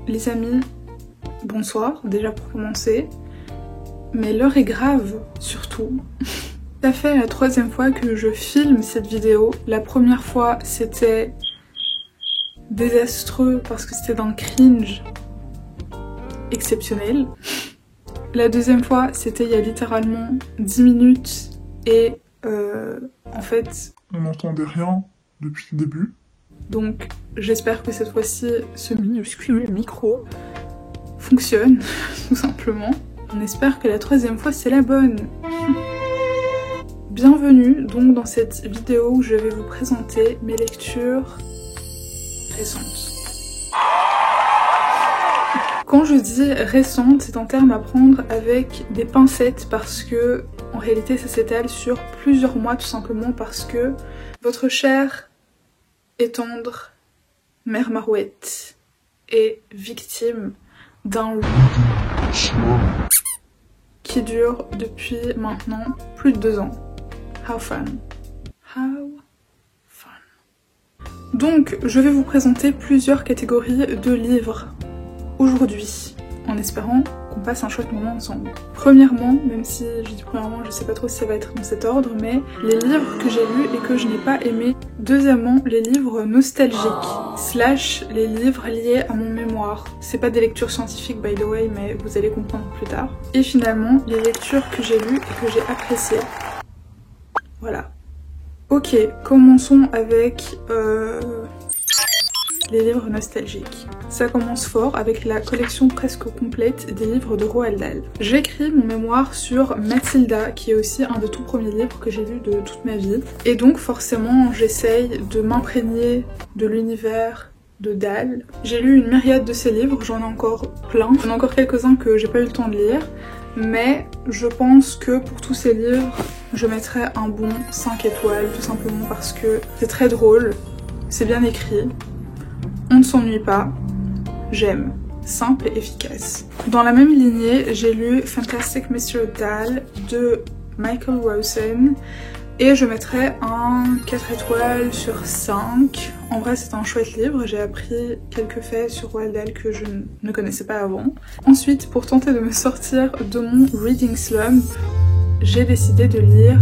les amis, bonsoir déjà pour commencer, mais l'heure est grave surtout. Ça fait la 3e fois que je filme cette vidéo. La première fois c'était désastreux parce que c'était d'un cringe exceptionnel. La 2e fois c'était il y a littéralement 10 minutes et en fait on n'entendait rien depuis le début. Donc j'espère que cette fois-ci ce minuscule micro fonctionne tout simplement. On espère que la 3e fois c'est la bonne. Bienvenue donc dans cette vidéo où je vais vous présenter mes lectures récentes. Quand je dis récente, c'est un terme à prendre avec des pincettes parce que en réalité ça s'étale sur plusieurs mois tout simplement parce que votre chère et tendre mère Marouette est victime d'un qui dure depuis maintenant plus de 2 ans. How fun. How fun. Donc, je vais vous présenter plusieurs catégories de livres aujourd'hui, en espérant qu'on passe un chouette moment ensemble. Premièrement, même si je dis premièrement, je sais pas trop si ça va être dans cet ordre, mais les livres que j'ai lus et que je n'ai pas aimés. Deuxièmement, les livres nostalgiques, / les livres liés à mon mémoire. C'est pas des lectures scientifiques by the way, mais vous allez comprendre plus tard. Et finalement, les lectures que j'ai lues et que j'ai appréciées. Voilà. Ok, commençons avec les livres nostalgiques. Ça commence fort avec la collection presque complète des livres de Roald Dahl. J'écris mon mémoire sur Mathilda, qui est aussi un des tout premiers livres que j'ai lus de toute ma vie. Et donc forcément, j'essaye de m'imprégner de l'univers de Dahl. J'ai lu une myriade de ses livres, j'en ai encore plein. J'en ai encore quelques-uns que j'ai pas eu le temps de lire. Mais je pense que pour tous ces livres, je mettrais un bon 5 étoiles, tout simplement parce que c'est très drôle, c'est bien écrit, on ne s'ennuie pas, j'aime, simple et efficace. Dans la même lignée, j'ai lu Fantastic Mr. Dahl de Michael Rosen et je mettrais un 4 étoiles sur 5. En vrai c'est un chouette livre, j'ai appris quelques faits sur Roald Dahl que je ne connaissais pas avant. Ensuite, pour tenter de me sortir de mon reading slump, j'ai décidé de lire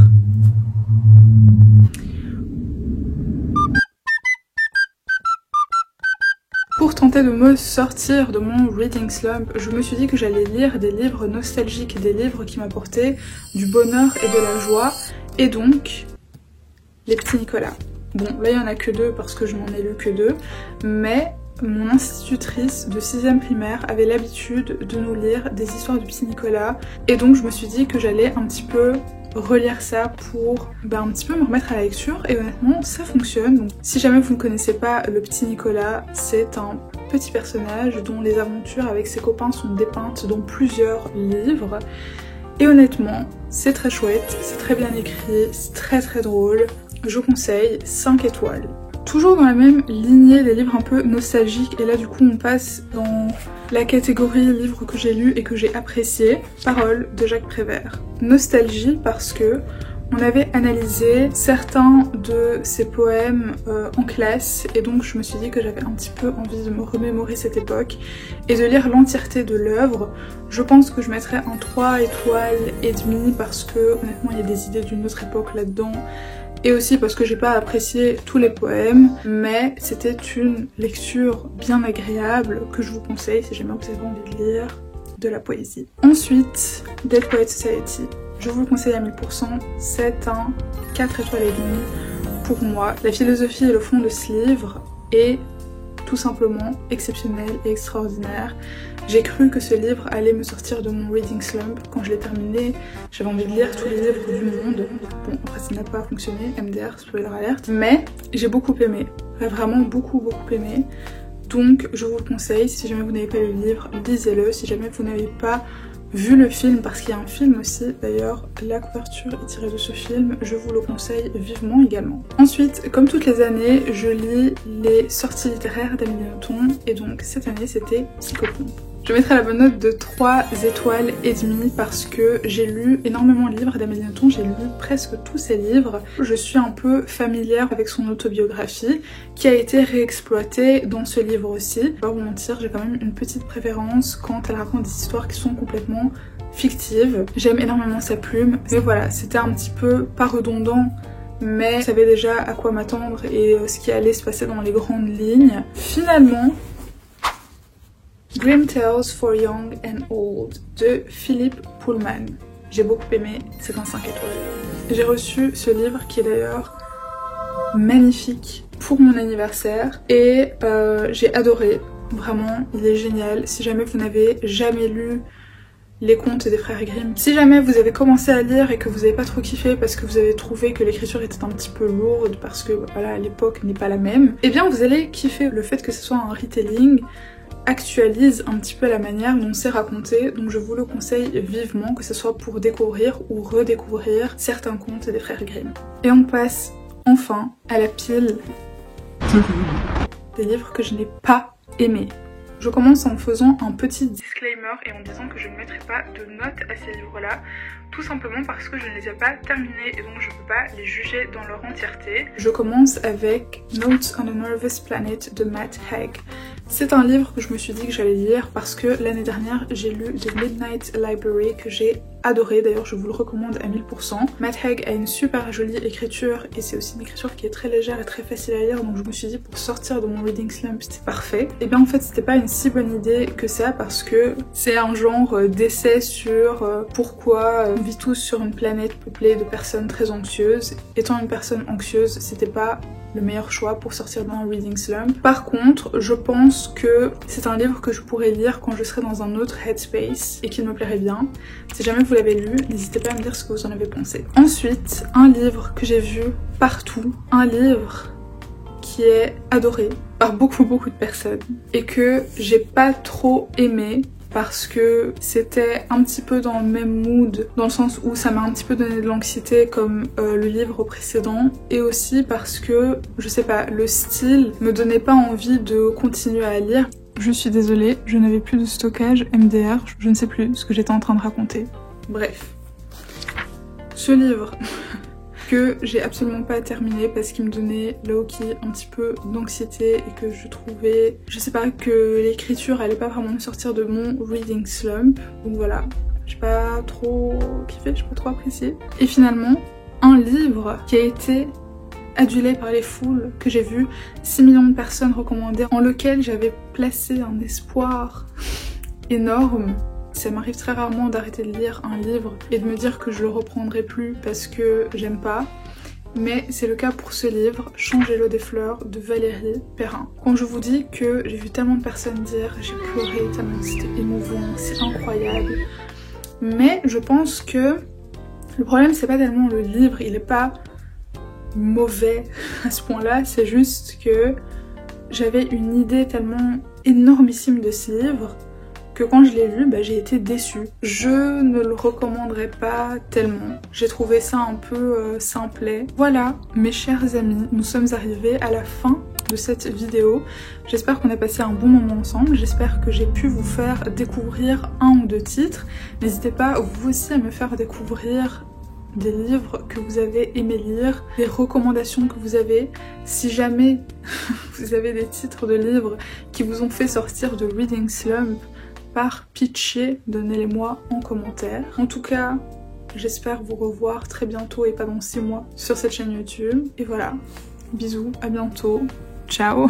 Pour tenter de me sortir de mon reading slump, je me suis dit que j'allais lire des livres nostalgiques, des livres qui m'apportaient du bonheur et de la joie, et donc les petits Nicolas. Bon, là il y en a que 2 parce que je n'en ai lu que 2, mais mon institutrice de 6e primaire avait l'habitude de nous lire des histoires du petit Nicolas, et donc je me suis dit que j'allais un petit peu relire ça pour un petit peu me remettre à la lecture, et honnêtement ça fonctionne. Donc, si jamais vous ne connaissez pas le petit Nicolas, c'est un petit personnage dont les aventures avec ses copains sont dépeintes dans plusieurs livres, et honnêtement c'est très chouette, c'est très bien écrit, c'est très drôle, je conseille 5 étoiles. Toujours dans la même lignée des livres un peu nostalgiques, et là du coup on passe dans la catégorie livres que j'ai lus et que j'ai appréciés. Paroles de Jacques Prévert. Nostalgie parce que on avait analysé certains de ses poèmes en classe, et donc je me suis dit que j'avais un petit peu envie de me remémorer cette époque et de lire l'entièreté de l'œuvre. Je pense que je mettrais un 3 étoiles et demi parce que honnêtement il y a des idées d'une autre époque là-dedans, et aussi parce que j'ai pas apprécié tous les poèmes, mais c'était une lecture bien agréable que je vous conseille si jamais vous avez envie de lire de la poésie. Ensuite, Dead Poets Society. Je vous le conseille à 1000%, c'est un 4 étoiles et demi pour moi. La philosophie et le fond de ce livre est tout simplement exceptionnel et extraordinaire. J'ai cru que ce livre allait me sortir de mon reading slump. Quand je l'ai terminé, j'avais envie de lire tous les livres du monde. Bon, après ça n'a pas fonctionné, MDR, spoiler alert. Mais j'ai beaucoup aimé, vraiment beaucoup aimé. Donc je vous le conseille, si jamais vous n'avez pas lu le livre, lisez-le. Si jamais vous n'avez pas vu le film, parce qu'il y a un film aussi, d'ailleurs la couverture est tirée de ce film, je vous le conseille vivement également. Ensuite, comme toutes les années, je lis les sorties littéraires d'Amélie Nothomb, et donc cette année c'était Psychopompe. Je mettrai la bonne note de 3 étoiles et demie parce que j'ai lu énormément de livres d'Amélie Nothomb, j'ai lu presque tous ses livres. Je suis un peu familière avec son autobiographie qui a été réexploitée dans ce livre aussi. Je vais pas vous mentir, j'ai quand même une petite préférence quand elle raconte des histoires qui sont complètement fictives. J'aime énormément sa plume, mais voilà, c'était un petit peu pas redondant, mais je savais déjà à quoi m'attendre et ce qui allait se passer dans les grandes lignes. Finalement, Grim Tales for Young and Old de Philip Pullman. J'ai beaucoup aimé, c'est un 5 étoiles. J'ai reçu ce livre qui est d'ailleurs magnifique pour mon anniversaire et j'ai adoré, vraiment, il est génial. Si jamais vous n'avez jamais lu les contes des frères Grimm, si jamais vous avez commencé à lire et que vous n'avez pas trop kiffé parce que vous avez trouvé que l'écriture était un petit peu lourde parce que voilà, l'époque n'est pas la même, eh bien vous allez kiffer. Le fait que ce soit un retelling actualise un petit peu la manière dont c'est raconté, donc je vous le conseille vivement, que ce soit pour découvrir ou redécouvrir certains contes des frères Grimm. Et on passe enfin à la pile des livres que je n'ai pas aimés. Je commence en faisant un petit disclaimer et en disant que je ne mettrai pas de notes à ces livres-là, tout simplement parce que je ne les ai pas terminés et donc je ne peux pas les juger dans leur entièreté. Je commence avec Notes on a Nervous Planet de Matt Haig. C'est un livre que je me suis dit que j'allais lire parce que l'année dernière j'ai lu The Midnight Library que j'ai adoré, d'ailleurs je vous le recommande à 1000%. Matt Haig a une super jolie écriture et c'est aussi une écriture qui est très légère et très facile à lire, donc je me suis dit pour sortir de mon reading slump c'était parfait. Et bien en fait c'était pas une si bonne idée que ça parce que c'est un genre d'essai sur pourquoi on vit tous sur une planète peuplée de personnes très anxieuses. Étant une personne anxieuse, c'était pas le meilleur choix pour sortir d'un reading slump. Par contre, je pense que c'est un livre que je pourrais lire quand je serai dans un autre headspace et qu'il me plairait bien. Si jamais vous l'avez lu, n'hésitez pas à me dire ce que vous en avez pensé. Ensuite, un livre que j'ai vu partout, un livre qui est adoré par beaucoup de personnes et que j'ai pas trop aimé parce que c'était un petit peu dans le même mood, dans le sens où ça m'a un petit peu donné de l'anxiété comme le livre précédent, et aussi parce que, je sais pas, le style me donnait pas envie de continuer à lire. Je suis désolée, je n'avais plus de stockage MDR, je ne sais plus ce que j'étais en train de raconter. Bref. Ce livre que j'ai absolument pas terminé parce qu'il me donnait low-key un petit peu d'anxiété et que je trouvais, je sais pas, que l'écriture allait pas vraiment me sortir de mon reading slump. Donc voilà, j'ai pas trop kiffé, j'ai pas trop apprécié. Et finalement, un livre qui a été adulé par les foules, que j'ai vu 6 millions de personnes recommander, en lequel j'avais placé un espoir énorme. Ça m'arrive très rarement d'arrêter de lire un livre et de me dire que je le reprendrai plus parce que j'aime pas. Mais c'est le cas pour ce livre, Changer l'eau des fleurs de Valérie Perrin. Quand je vous dis que j'ai vu tellement de personnes dire j'ai pleuré tellement c'était émouvant, c'est incroyable. Mais je pense que le problème c'est pas tellement le livre, il est pas mauvais à ce point-là, c'est juste que j'avais une idée tellement énormissime de ce livre que quand je l'ai lu, j'ai été déçue. Je ne le recommanderais pas tellement. J'ai trouvé ça un peu simplet. Voilà, mes chers amis, nous sommes arrivés à la fin de cette vidéo. J'espère qu'on a passé un bon moment ensemble. J'espère que j'ai pu vous faire découvrir un ou deux titres. N'hésitez pas vous aussi à me faire découvrir des livres que vous avez aimé lire, des recommandations que vous avez. Si jamais vous avez des titres de livres qui vous ont fait sortir de reading slump, par pitié, donnez-les-moi en commentaire. En tout cas, j'espère vous revoir très bientôt et pas dans 6 mois sur cette chaîne YouTube. Et voilà, bisous, à bientôt, ciao.